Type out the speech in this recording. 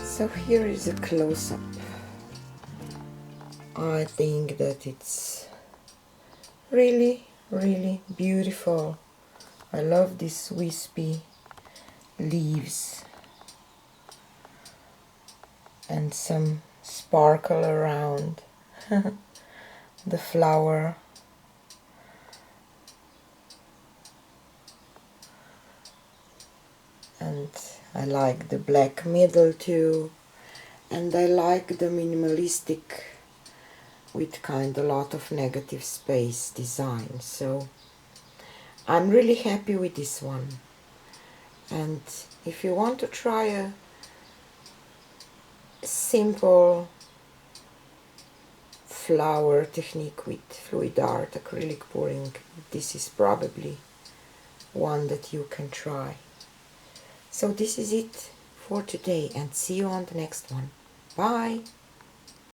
So here is a close-up. I think that it's really, really beautiful. I love these wispy leaves and some sparkle around the flower. And I like the black middle too, and I like the minimalistic with kind of a lot of negative space design. So I'm really happy with this one. And if you want to try a simple flower technique with fluid art acrylic pouring, this is probably one that you can try. So this is it for today, and see you on the next one. Bye!